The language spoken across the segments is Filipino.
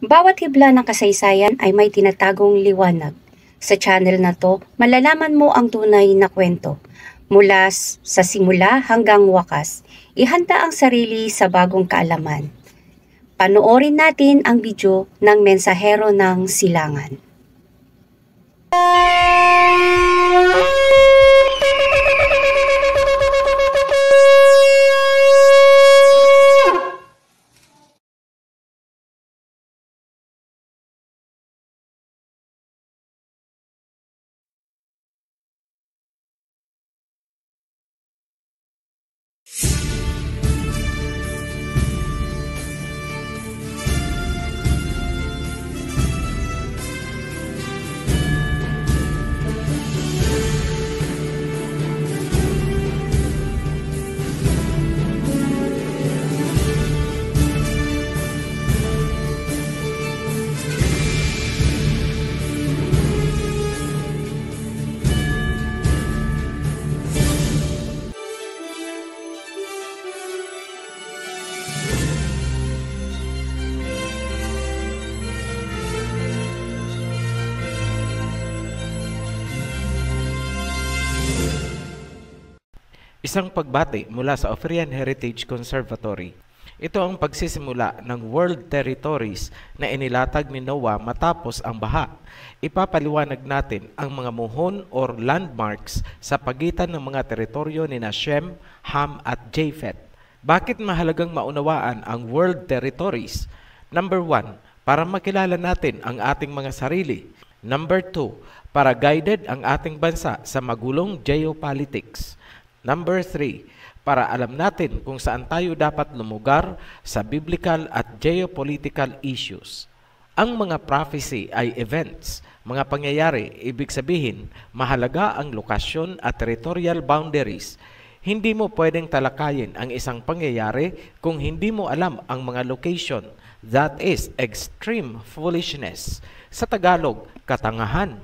Bawat hibla ng kasaysayan ay may tinatagong liwanag. Sa channel na to, malalaman mo ang tunay na kwento. Mula sa simula hanggang wakas, ihanda ang sarili sa bagong kaalaman. Panoorin natin ang video ng Mensahero ng Silangan. Isang pagbati mula sa Oferian Heritage Conservatory. Ito ang pagsisimula ng World Territories na inilatag ni Noah matapos ang baha. Ipapaliwanag natin ang mga muhon or landmarks sa pagitan ng mga teritoryo ni Shem, Ham at Japheth. Bakit mahalagang maunawaan ang World Territories? Number 1, para makilala natin ang ating mga sarili. Number 2, para guided ang ating bansa sa magulong geopolitics. Number 3, para alam natin kung saan tayo dapat lumugar sa biblical at geopolitical issues. Ang mga prophecy ay events, mga pangyayari, ibig sabihin, mahalaga ang lokasyon at territorial boundaries. Hindi mo pwedeng talakayin ang isang pangyayari kung hindi mo alam ang mga location. That is extreme foolishness. Sa Tagalog, katangahan.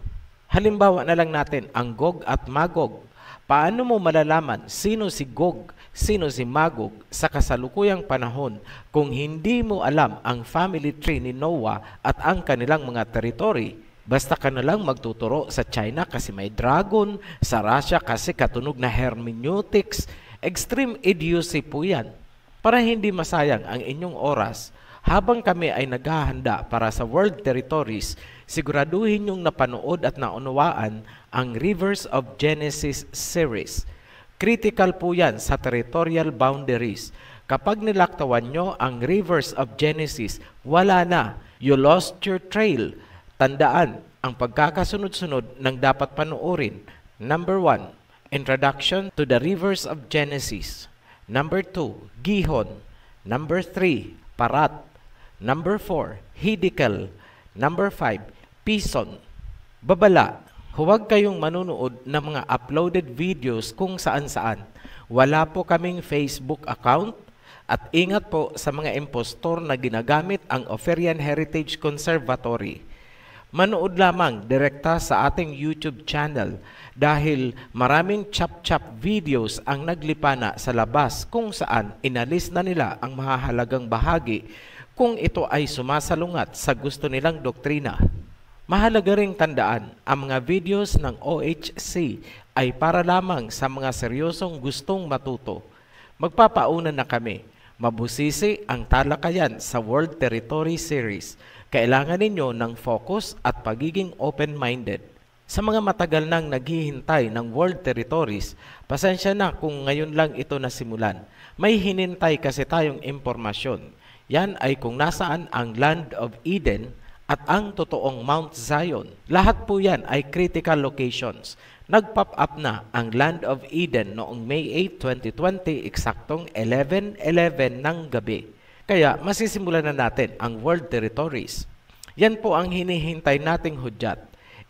Halimbawa na lang natin ang Gog at Magog. Paano mo malalaman sino si Gog, sino si Magog sa kasalukuyang panahon kung hindi mo alam ang family tree ni Noah at ang kanilang mga territory? Basta ka na lang magtuturo sa China kasi may dragon, sa Russia kasi katunog na hermeneutics. Extreme idiocy po yan. Para hindi masayang ang inyong oras, habang kami ay naghahanda para sa World Territories, siguraduhin yung napanood at naunawaan ang Rivers of Genesis series. Critical po yan sa territorial boundaries. Kapag nilaktawan nyo ang Rivers of Genesis, wala na. You lost your trail. Tandaan ang pagkakasunod-sunod ng dapat panoorin. Number 1, Introduction to the Rivers of Genesis. Number 2, Gihon. Number 3, Parat. Number 4, Hiddekel. Number 5, Pison. Babala, huwag kayong manunood ng mga uploaded videos kung saan-saan. Wala po kaming Facebook account at ingat po sa mga impostor na ginagamit ang Oferian Heritage Conservatory. Manood lamang direkta sa ating YouTube channel dahil maraming chap-chap videos ang naglipana sa labas kung saan inalis na nila ang mahahalagang bahagi kung ito ay sumasalungat sa gusto nilang doktrina. Mahalaga ring tandaan, ang mga videos ng OHC ay para lamang sa mga seryosong gustong matuto. Magpapauna na kami. Mabusisi ang talakayan sa World Territory Series. Kailangan ninyo ng focus at pagiging open-minded. Sa mga matagal nang naghihintay ng World Territories, pasensya na kung ngayon lang ito nasimulan. May hinintay kasi tayong impormasyon. Yan ay kung nasaan ang Land of Eden at ang totoong Mount Zion. Lahat po yan ay critical locations. Nag-pop up na ang Land of Eden noong May 8, 2020, eksaktong 11:11 ng gabi. Kaya masisimulan na natin ang World Territories. Yan po ang hinihintay nating hudyat.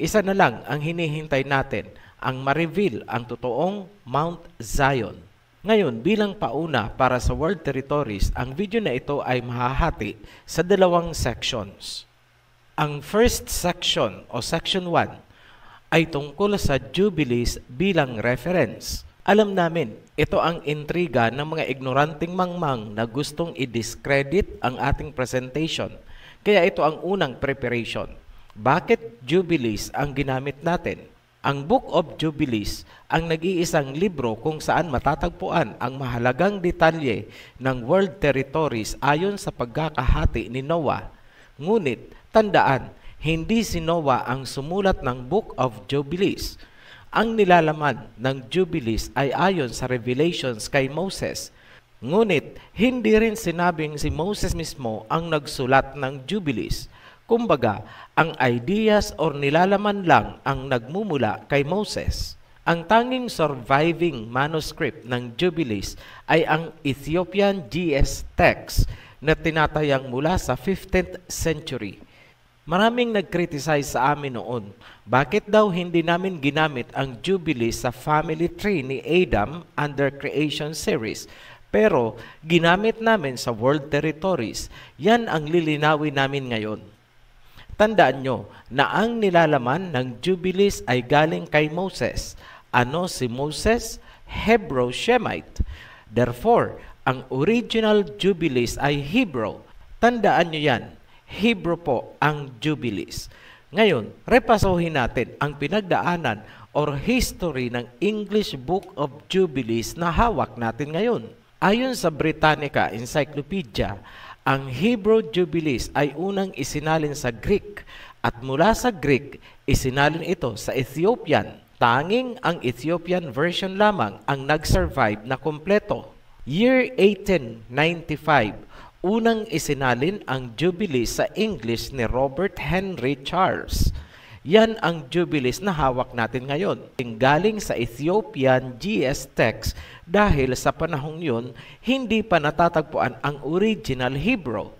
Isa na lang ang hinihintay natin, ang ma-reveal ang totoong Mount Zion. Ngayon, bilang pauna para sa World Territories, ang video na ito ay mahahati sa dalawang sections. Ang first section o section 1 ay tungkol sa Jubilees bilang reference. Alam namin, ito ang intriga ng mga ignoranting mangmang na gustong i-discredit ang ating presentation. Kaya ito ang unang preparation. Bakit Jubilees ang ginamit natin? Ang Book of Jubilees ang nag-iisang libro kung saan matatagpuan ang mahalagang detalye ng world territories ayon sa pagkakahati ni Noah. Ngunit, tandaan, hindi si Noah ang sumulat ng Book of Jubilees. Ang nilalaman ng Jubilees ay ayon sa revelations kay Moses. Ngunit, hindi rin sinabing si Moses mismo ang nagsulat ng Jubilees. Kumbaga, ang ideas or nilalaman lang ang nagmumula kay Moses. Ang tanging surviving manuscript ng Jubilees ay ang Ethiopian GS text na tinatayang mula sa 15th century. Maraming nag-criticize sa amin noon. Bakit daw hindi namin ginamit ang Jubilees sa family tree ni Adam under creation series? Pero ginamit namin sa world territories. Yan ang lilinawin namin ngayon. Tandaan nyo na ang nilalaman ng Jubilees ay galing kay Moses. Ano si Moses? Hebrew Shemite. Therefore, ang original Jubilees ay Hebrew. Tandaan nyo yan. Hebrew po ang Jubilees. Ngayon, repasohin natin ang pinagdaanan or history ng English Book of Jubilees na hawak natin ngayon. Ayon sa Britannica Encyclopedia, ang Hebrew Jubilees ay unang isinalin sa Greek at mula sa Greek, isinalin ito sa Ethiopian. Tanging ang Ethiopian version lamang ang nag-survive na kompleto. Year 1895, unang isinalin ang Jubilees sa English ni Robert Henry Charles. Yan ang Jubilees na hawak natin ngayon. Galing sa Ethiopian GS text dahil sa panahong yun, hindi pa natatagpuan ang original Hebrew.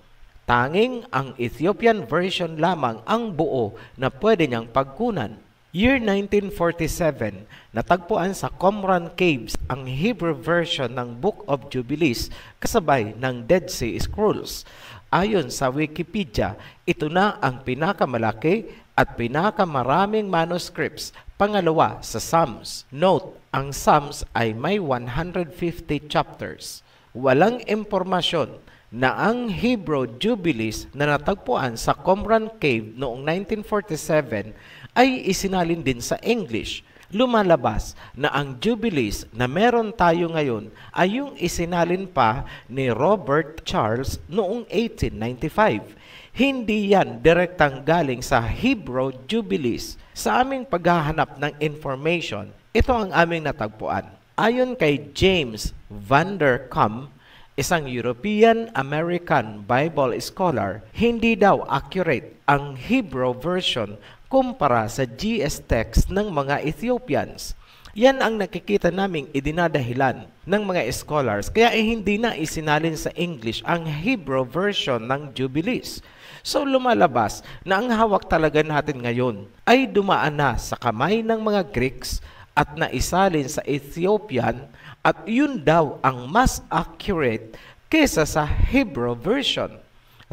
Tanging ang Ethiopian version lamang ang buo na pwede niyang pagkunan. Year 1947, natagpuan sa Qumran Caves ang Hebrew version ng Book of Jubilees kasabay ng Dead Sea Scrolls. Ayon sa Wikipedia, ito na ang pinakamalaki at pinakamaraming manuscripts, pangalawa sa Psalms. Note, ang Psalms ay may 150 chapters. Walang impormasyon na ang Hebrew Jubilees na natagpuan sa Qumran Cave noong 1947 ay isinalin din sa English. Lumalabas na ang Jubilees na meron tayo ngayon ay yung isinalin pa ni Robert Charles noong 1895. Hindi yan direktang galing sa Hebrew Jubilees. Sa aming paghahanap ng information, ito ang aming natagpuan. Ayon kay James Van der Kam, isang European-American Bible scholar, hindi daw accurate ang Hebrew version kumpara sa GS text ng mga Ethiopians. Yan ang nakikita naming idinadahilan ng mga scholars, kaya hindi na isinalin sa English ang Hebrew version ng Jubilees. So lumalabas na ang hawak talaga natin ngayon ay dumaan na sa kamay ng mga Greeks at naisalin sa Ethiopian at yun daw ang mas accurate kesa sa Hebrew version.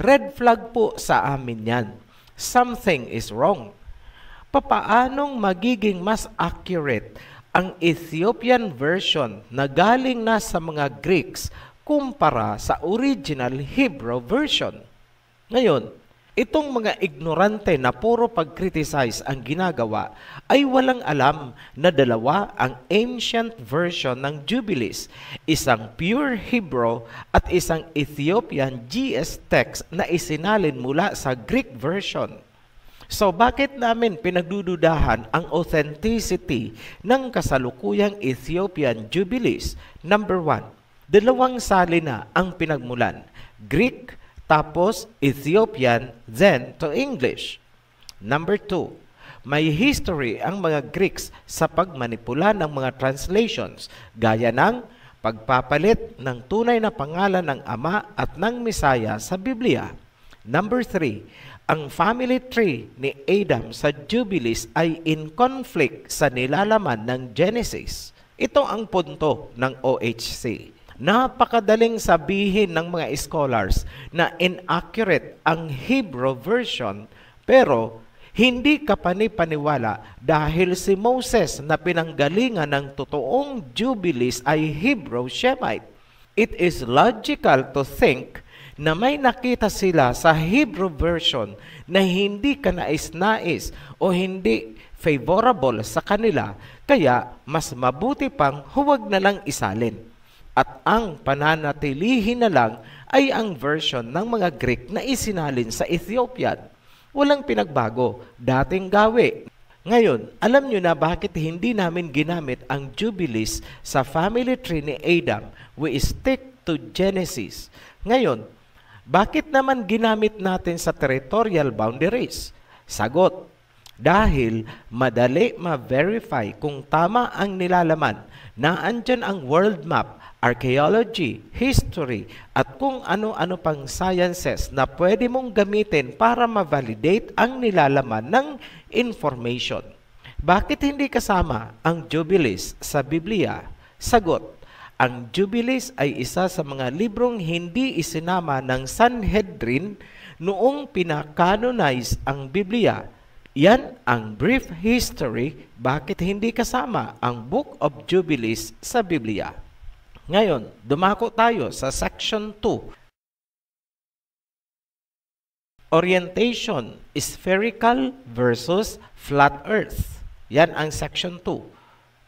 Red flag po sa amin yan. Something is wrong. Papaanong magiging mas accurate ang Ethiopian version na galing na sa mga Greeks kumpara sa original Hebrew version? Ngayon, itong mga ignorante na puro pag-criticize ang ginagawa ay walang alam na dalawa ang ancient version ng Jubilees, isang pure Hebrew at isang Ethiopian GS text na isinalin mula sa Greek version. So bakit namin pinagdududahan ang authenticity ng kasalukuyang Ethiopian Jubilees? Number 1, dalawang salina ang pinagmulan, Greek tapos Ethiopian, then to English. Number 2, may history ang mga Greeks sa pagmanipula ng mga translations, gaya ng pagpapalit ng tunay na pangalan ng Ama at ng Mesaya sa Biblia. Number 3, ang family tree ni Adam sa Jubilees ay in conflict sa nilalaman ng Genesis. Ito ang punto ng OHC. Napakadaling sabihin ng mga scholars na inaccurate ang Hebrew version, pero hindi ka panipaniwala dahil si Moses na pinanggalingan ng totoong Jubilees ay Hebrew Shemite. It is logical to think na may nakita sila sa Hebrew version na hindi kanais-nais o hindi favorable sa kanila, kaya mas mabuti pang huwag na lang isalin. At ang pananatilihin na lang ay ang version ng mga Greek na isinalin sa Ethiopian. Walang pinagbago, dating gawi. Ngayon, alam nyo na bakit hindi namin ginamit ang Jubilees sa family tree ni Adam. We stick to Genesis. Ngayon, bakit naman ginamit natin sa territorial boundaries? Sagot, dahil madali ma-verify kung tama ang nilalaman na andyan ang world map, archaeology, history, at kung ano-ano pang sciences na pwede mong gamitin para ma-validate ang nilalaman ng information. Bakit hindi kasama ang Jubilees sa Biblia? Sagot, ang Jubilees ay isa sa mga librong hindi isinama ng Sanhedrin noong pinakanonize ang Biblia. Yan ang brief history bakit hindi kasama ang Book of Jubilees sa Biblia. Ngayon, dumako tayo sa section 2. Orientation, spherical versus flat earth. Yan ang section 2.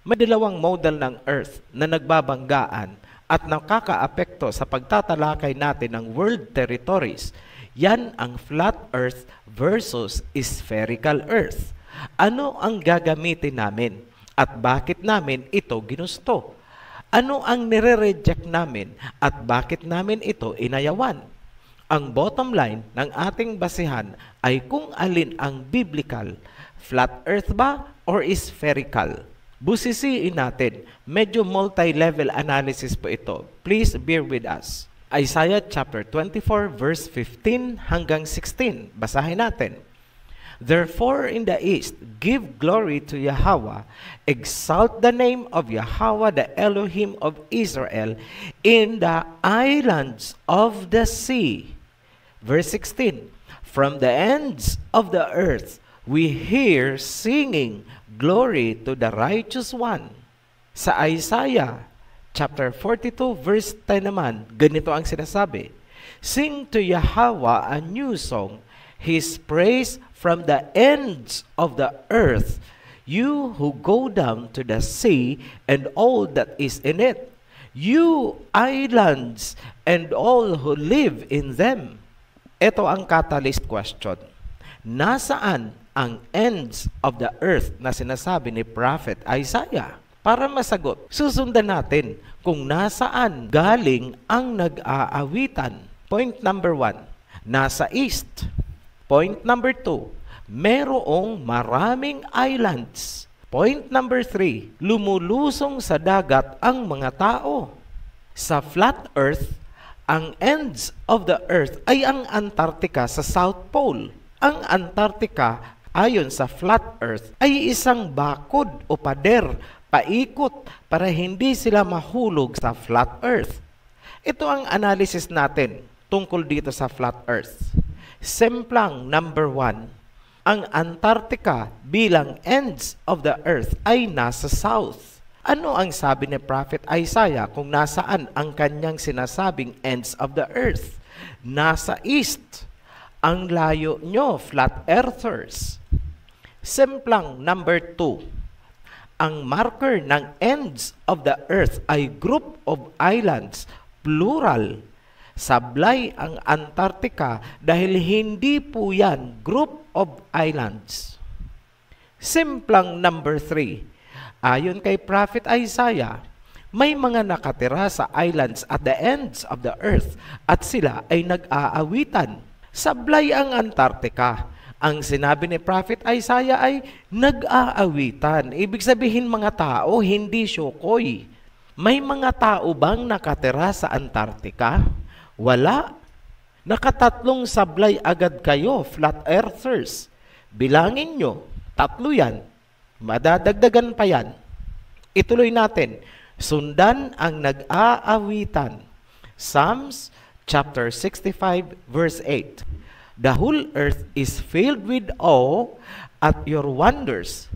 May dalawang model ng earth na nagbabanggaan at nakakaapekto sa pagtatalakay natin ng world territories. Yan ang flat earth versus spherical earth. Ano ang gagamitin namin at bakit namin ito ginusto? Ano ang nire-reject namin at bakit namin ito inayawan? Ang bottom line ng ating basihan ay kung alin ang biblical, flat earth ba or spherical? Busisiin natin, medyo multi-level analysis po ito. Please bear with us. Isaiah chapter 24 verse 15 hanggang 16. Basahin natin. Therefore in the east, give glory to Yahweh, exalt the name of Yahweh, the Elohim of Israel, in the islands of the sea. Verse 16, from the ends of the earth, we hear singing, glory to the righteous one. Sa Isaiah chapter 42 verse 10 naman, ganito ang sinasabi, sing to Yahweh a new song, His praise from the ends of the earth, you who go down to the sea and all that is in it, you islands and all who live in them. Ito ang catalyst question. Nasaan ang ends of the earth na sinasabi ni Prophet Isaiah? Para masagot, susundan natin kung nasaan galing ang nag-aawitan. Point number 1, nasa east. Point number 2, merong maraming islands. Point number 3, lumulusong sa dagat ang mga tao. Sa flat earth, ang ends of the earth ay ang Antarctica sa South Pole. Ang Antarctica, ayon sa flat earth, ay isang bakod o pader, paikot para hindi sila mahulog sa flat earth. Ito ang analysis natin tungkol dito sa flat earth. Semplang number 1, ang Antarctica bilang ends of the earth ay nasa south. Ano ang sabi ni Prophet Isaiah kung nasaan ang kanyang sinasabing ends of the earth? Nasa east. Ang layo nyo, flat earthers. Semplang number 2, ang marker ng ends of the earth ay group of islands, plural. Sablay ang Antarctica dahil hindi po yan group of islands. Semplang number 3, ayon kay Prophet Isaiah, may mga nakatira sa islands at the ends of the earth at sila ay nag-aawitan. Sablay ang Antarctica. Ang sinabi ni Prophet Isaiah ay nag-aawitan. Ibig sabihin mga tao, hindi syokoy. May mga tao bang nakatira sa Antarctica? Wala. Nakatatlong sablay agad kayo, flat earthers. Bilangin nyo, 3 yan. Madadagdagan pa yan. Ituloy natin. Sundan ang nag-aawitan. Psalms chapter 65 verse 8. The whole earth is filled with awe at your wonders,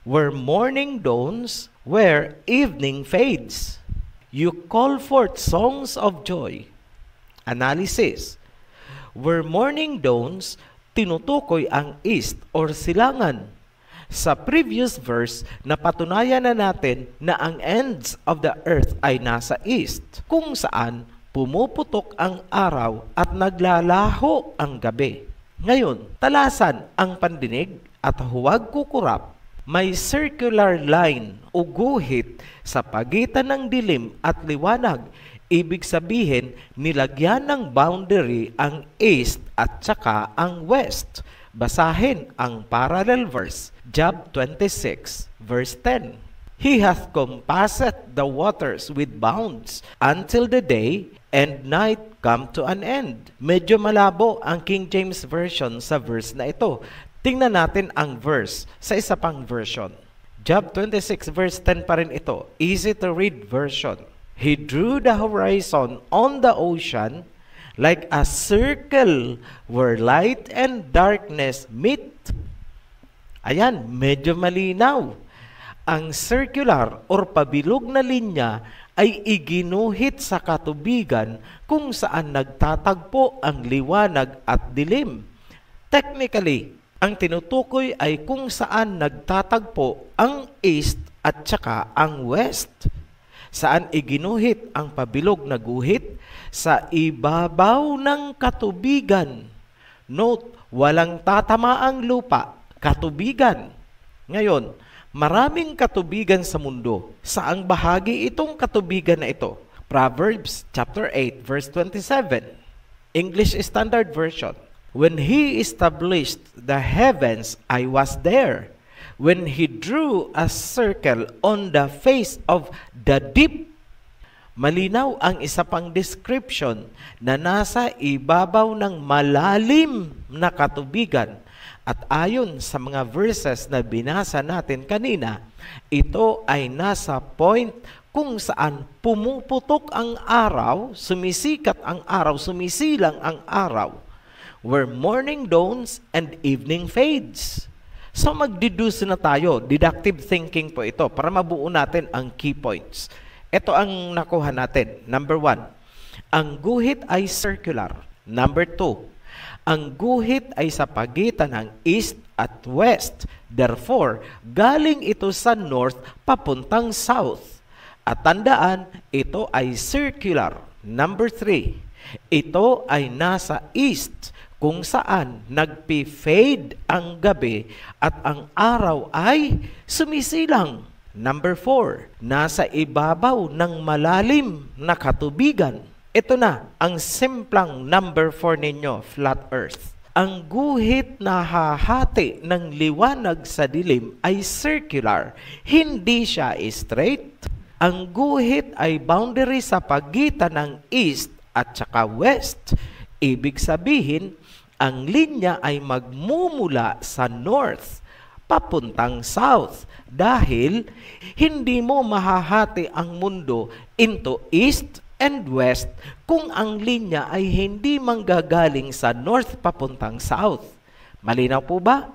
where morning dawns, where evening fades. You call forth songs of joy. analysis. Where morning dawns, tinutukoy ang east or silangan. Sa previous verse, napatunayan na natin na ang ends of the earth ay nasa east, kung saan pumuputok ang araw at naglalaho ang gabi. Ngayon, talasan ang pandinig at huwag kukurap. May circular line o guhit sa pagitan ng dilim at liwanag. Ibig sabihin, nilagyan ng boundary ang east at saka ang west. Basahin ang parallel verse, Job 26, verse 10. He hath compassed the waters with bounds until the day and night come to an end. Medyo malabo ang King James Version sa verse na ito. Tingnan natin ang verse sa isa pang version. Job 26 verse 10 pa rin ito. Easy to read version. He drew the horizon on the ocean like a circle where light and darkness meet. Ayan, medyo malinaw. Ang circular or pabilog na linya ay iginuhit sa katubigan kung saan nagtatagpo ang liwanag at dilim. Technically, ang tinutukoy ay kung saan nagtatagpo ang east at saka ang west. Saan iginuhit ang pabilog na guhit? Sa ibabaw ng katubigan. Note, walang tatamaang lupa, katubigan. Ngayon, maraming katubigan sa mundo. Saang bahagi itong katubigan na ito? Proverbs chapter 8 verse 27. English Standard Version. When he established the heavens, I was there. When he drew a circle on the face of the deep. Malinaw ang isa pang description na nasa ibabaw ng malalim na katubigan. At ayon sa mga verses na binasa natin kanina, ito ay nasa point kung saan pumuputok ang araw, sumisikat ang araw, sumisilang ang araw, where morning dawns and evening fades. So magdeduce na tayo, deductive thinking po ito, para mabuo natin ang key points. Ito ang nakuha natin. Number 1, ang guhit ay circular. Number 2, ang guhit ay sa pagitan ng east at west. Therefore, galing ito sa north papuntang south. At tandaan, ito ay circular. Number 3, ito ay nasa east, kung saan nagpi-fade ang gabi at ang araw ay sumisilang. Number 4, nasa ibabaw ng malalim na katubigan. Ito na ang simplang number 4 ninyo, flat earth. Ang guhit na hahati ng liwanag sa dilim ay circular, hindi siya straight. Ang guhit ay boundary sa pagitan ng east at saka west. Ibig sabihin, ang linya ay magmumula sa north papuntang south dahil hindi mo mahahati ang mundo into east and west kung ang linya ay hindi manggagaling sa north papuntang south. Malinaw po ba?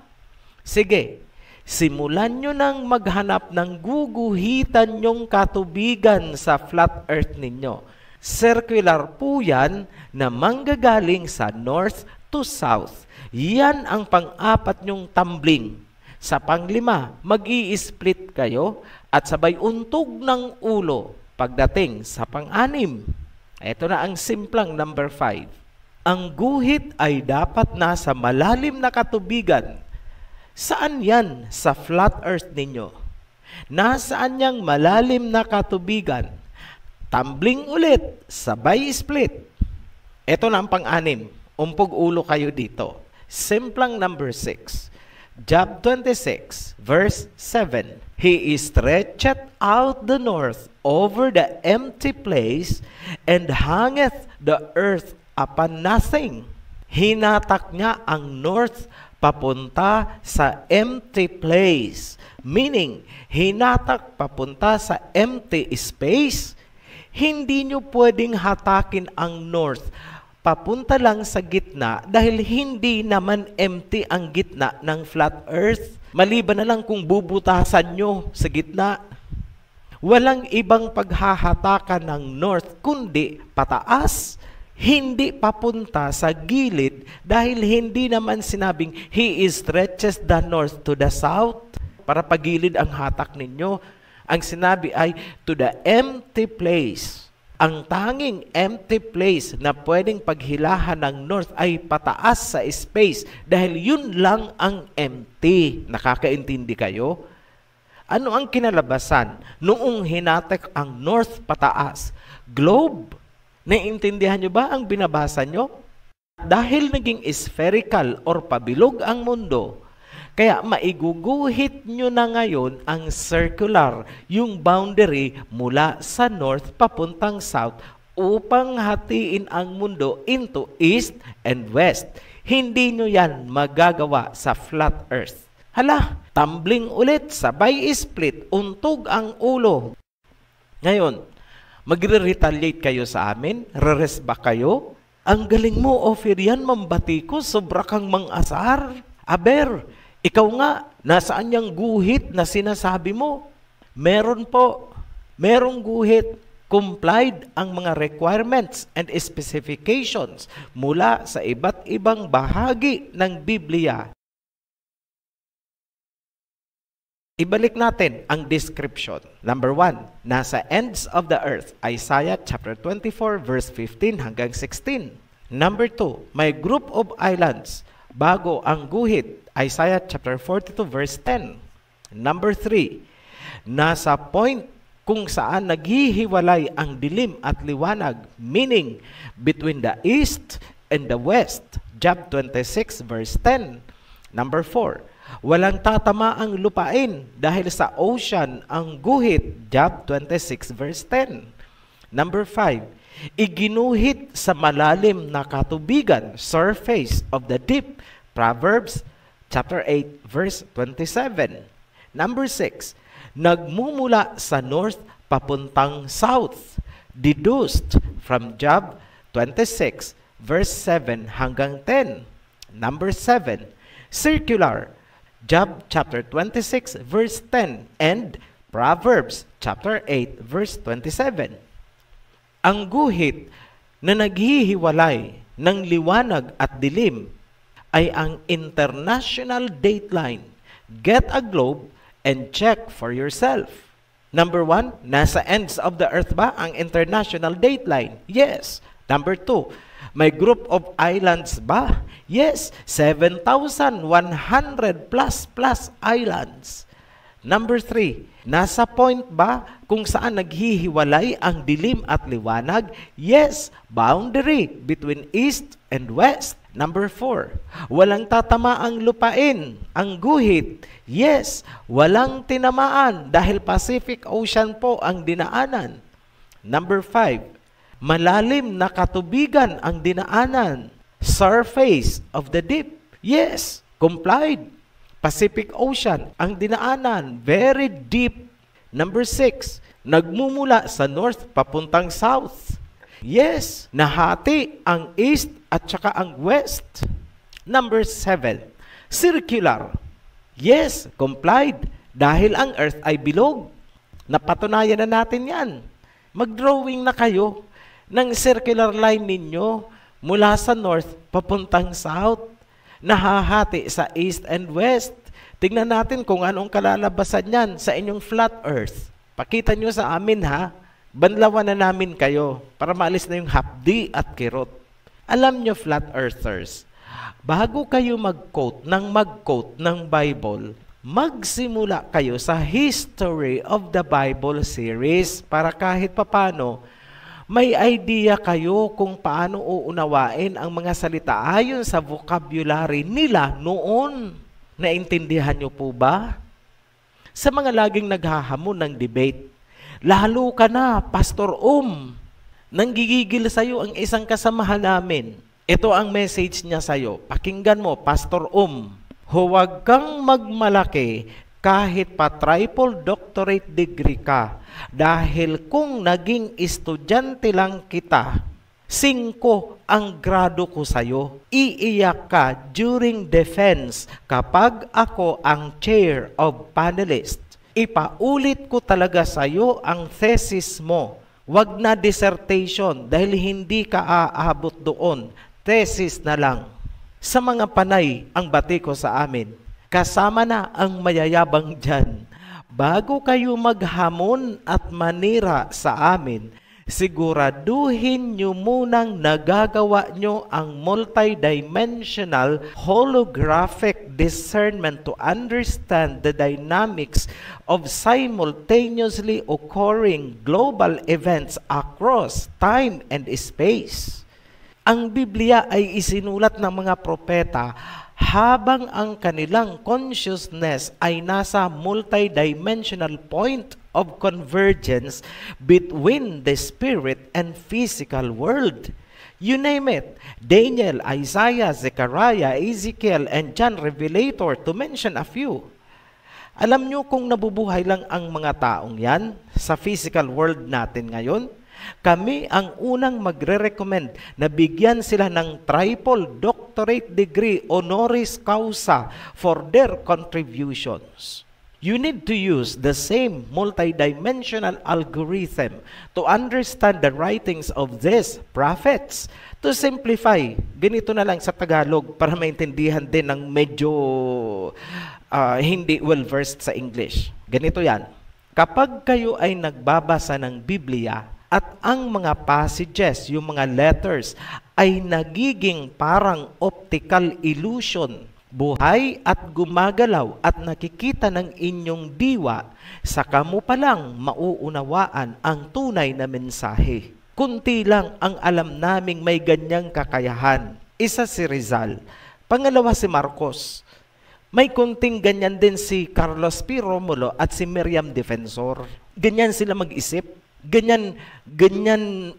Sige, simulan nyo nang maghanap ng guguhitan nyong katubigan sa flat earth ninyo. Circular po yan na manggagaling sa north to south. Yan ang pang-apat nyong tumbling. Sa pang-5, mag-i-split kayo at sabay untog ng ulo pagdating sa pang-6. Ito na ang simplang number 5. Ang guhit ay dapat nasa malalim na katubigan. Saan yan sa flat earth ninyo? Nasaan yang malalim na katubigan? Tumbling ulit, sabay split. Ito na ang pang-6. Umpog ulo kayo dito. Simplang number 6. Job 26, verse 7. He stretcheth out the north over the empty place, and hangeth the earth upon nothing. Hinatak niya ang north papunta sa empty place. Meaning, hinatak papunta sa empty space. Hindi nyo pwedeng hatakin ang north papunta lang sa gitna dahil hindi naman empty ang gitna ng flat earth. Maliban na lang kung bubutasan nyo sa gitna. Walang ibang paghahatakan ng north kundi pataas. hindi papunta sa gilid dahil hindi naman sinabing, He stretches the north to the south para pagilid ang hatak ninyo. Ang sinabi ay, to the empty place. Ang tanging empty place na pwedeng paghilahan ng north ay pataas sa space dahil yun lang ang empty. Nakakaintindi kayo? Ano ang kinalabasan noong hinatek ang north pataas? Globe. Naiintindihan nyo ba ang binabasa nyo? Dahil naging spherical or pabilog ang mundo, kaya maiguguhit nyo na ngayon ang circular, yung boundary mula sa north papuntang south upang hatiin ang mundo into east and west. Hindi nyo yan magagawa sa flat earth. Hala, tumbling ulit, sabay split, untog ang ulo. Ngayon, magre-retaliate kayo sa amin? Reres ba kayo? Ang galing mo, Ophirian, mambati ko, sobra kang mang-asar. Aber, ikaw nga, nasaan yung guhit na sinasabi mo? Meron po, merong guhit. Complied ang mga requirements and specifications mula sa iba't ibang bahagi ng Biblia. Ibalik natin ang description. Number 1, nasa ends of the earth, Isaiah chapter 24 verse 15 hanggang 16. Number 2, may group of islands bago ang guhit, Isaiah chapter 42 verse 10. Number 3, nasa point kung saan naghihiwalay ang dilim at liwanag, meaning between the east and the west, Job 26 verse 10. Number 4, walang tatama ang lupain dahil sa ocean ang guhit, Job 26 verse 10. Number 5, iginuhit sa malalim na katubigan, surface of the deep, Proverbs chapter 8 verse 27. Number 6, nagmumula sa north papuntang south, deduced from Job 26 verse 7 hanggang 10. Number 7, circular, Job chapter 26 verse 10 and Proverbs chapter 8 verse 27. Ang guhit na naghihiwalay ng liwanag at dilim ay ang international dateline. Get a globe and check for yourself. Number 1, nasa ends of the earth ba ang international dateline? Yes. Number 2, may group of islands ba? Yes, 7,100 plus islands. Number 3, nasa point ba kung saan naghihiwalay ang dilim at liwanag? Yes, boundary between east and west. Number 4, walang tatama ang lupain, ang guhit. Yes, walang tinamaan dahil Pacific Ocean po ang dinaanan. Number 5, malalim na katubigan ang dinaanan, surface of the deep. Yes, complied. Pacific Ocean ang dinaanan, very deep. Number 6, nagmumula sa north papuntang south. Yes, nahati ang east at saka ang west. Number 7, circular. Yes, complied dahil ang earth ay bilog. Napatunayan na natin yan. Mag-drawing na kayo ng circular line ninyo mula sa north papuntang south, nahahati sa east and west. Tingnan natin kung anong kalalabasan yan sa inyong flat earth. Pakita nyo sa amin ha, banlawan na namin kayo para maalis na yung hapdi at kirot. Alam nyo flat earthers, bago kayo mag-quote ng Bible, magsimula kayo sa History of the Bible series para kahit papano may idea kayo kung paano uunawain ang mga salita ayon sa vocabulary nila noon. Naintindihan nyo po ba? Sa mga laging naghahamon ng debate, lalo ka na, Pastor nanggigigil sa'yo ang isang kasamahan namin. Ito ang message niya sa'yo. Pakinggan mo, Pastor huwag kang magmalaki kahit pa triple doctorate degree ka. Dahil kung naging estudyante lang kita, 5 ang grado ko sa'yo. Iiyak ka during defense kapag ako ang chair of panelist. Ipaulit ko talaga sa'yo ang thesis mo Wag na dissertation dahil hindi ka aabot doon. Thesis na lang. Sa mga panay ang bati ko sa amin, kasama na ang mayayabang dyan. Bago kayo maghamon at manira sa amin, siguraduhin nyo munang nagagawa nyo ang multidimensional holographic discernment to understand the dynamics of simultaneously occurring global events across time and space. Ang Biblia ay isinulat ng mga propeta habang ang kanilang consciousness ay nasa multidimensional point of convergence between the spirit and physical world. You name it, Daniel, Isaiah, Zechariah, Ezekiel, and John Revelator, to mention a few. Alam nyo kung nabubuhay lang ang mga taong yan sa physical world natin ngayon? Kami ang unang magre-recommend na bigyan sila ng triple doctorate degree honoris causa for their contributions. You need to use the same multidimensional algorithm to understand the writings of these prophets. To simplify, ganito na lang sa Tagalog para maintindihan din ng medyo hindi well-versed sa English. Ganito yan. Kapag kayo ay nagbabasa ng Biblia at ang mga passages, yung mga letters, ay nagiging parang optical illusion, buhay at gumagalaw at nakikita ng inyong diwa, saka mo palang mauunawaan ang tunay na mensahe. Kunti lang ang alam naming may ganyang kakayahan. Isa si Rizal. Pangalawa si Marcos. May kunting ganyan din si Carlos P. Romulo at si Miriam Defensor. Ganyan sila mag-isip. Ganyan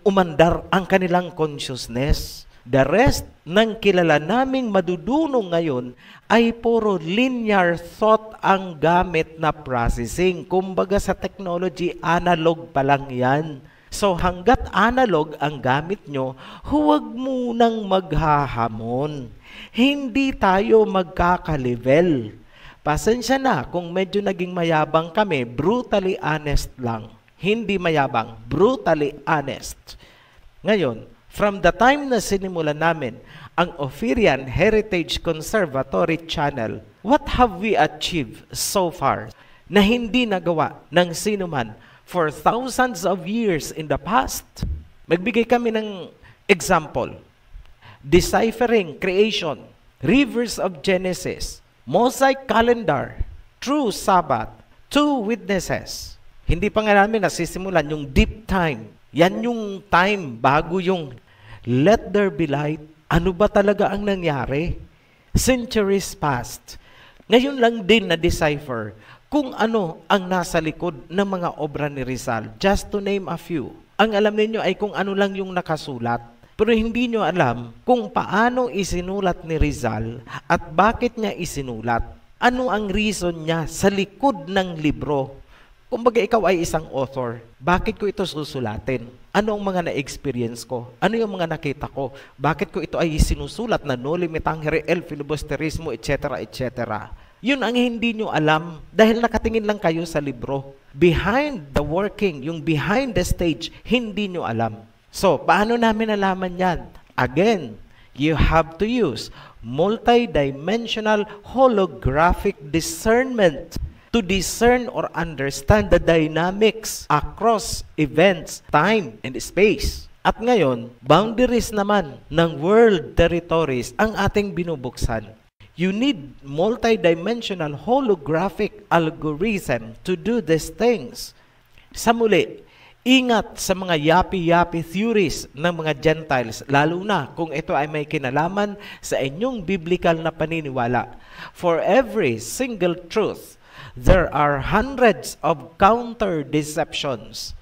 umandar ang kanilang consciousness. The rest ng kilala naming madudunong ngayon ay puro linear thought ang gamit na processing. Kumbaga sa technology, analog pa lang yan. So hanggat analog ang gamit nyo, huwag munang maghahamon. Hindi tayo magkakalevel. Pasensya na kung medyo naging mayabang kami, brutally honest lang. Hindi mayabang, brutally honest. Ngayon, from the time na sinimulan namin ang Ophirian Heritage Conservatory Channel, what have we achieved so far na hindi nagawa ng sinuman for thousands of years in the past? Magbigay kami ng example. Deciphering creation, rivers of Genesis, Mosaic calendar, true Sabbath, 2 witnesses. Hindi pa nga namin nasisimulan yung deep time. Yan yung time bago yung let there be light. Ano ba talaga ang nangyari? Centuries past. Ngayon lang din na-decipher kung ano ang nasa likod ng mga obra ni Rizal. Just to name a few. Ang alam niyo ay kung ano lang yung nakasulat. Pero hindi nyo alam kung paano isinulat ni Rizal at bakit niya isinulat. Ano ang reason niya sa likod ng libro. Kumbaga ikaw ay isang author, bakit ko ito susulatin? Ano ang mga na-experience ko? Ano yung mga nakita ko? Bakit ko ito ay sinusulat na noli me tangere el filibusterismo, etc., etc.? Yun ang hindi nyo alam dahil nakatingin lang kayo sa libro. Behind the working, yung behind the stage, hindi nyo alam. So, paano namin nalaman yan? Again, you have to use multidimensional holographic discernment to discern or understand the dynamics across events, time, and space. At ngayon, boundaries naman ng world territories ang ating binubuksan. You need multidimensional holographic algorithm to do these things. Sa muli, ingat sa mga yapi-yapi theories ng mga Gentiles, lalo na kung ito ay may kinalaman sa inyong biblical na paniniwala. For every single truth, there are hundreds of counter-deceptions.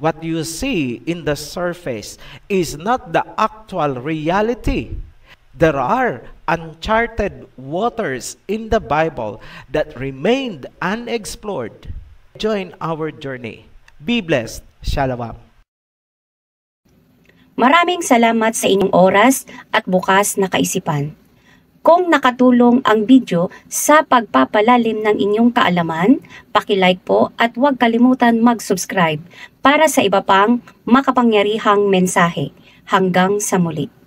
What you see in the surface is not the actual reality. There are uncharted waters in the Bible that remained unexplored. Join our journey. Be blessed. Shalom. Maraming salamat sa inyong oras at bukas na kaisipan. Kung nakatulong ang video sa pagpapalalim ng inyong kaalaman, paki-like po at huwag kalimutan mag-subscribe para sa iba pang makapangyarihang mensahe. Hanggang sa muli.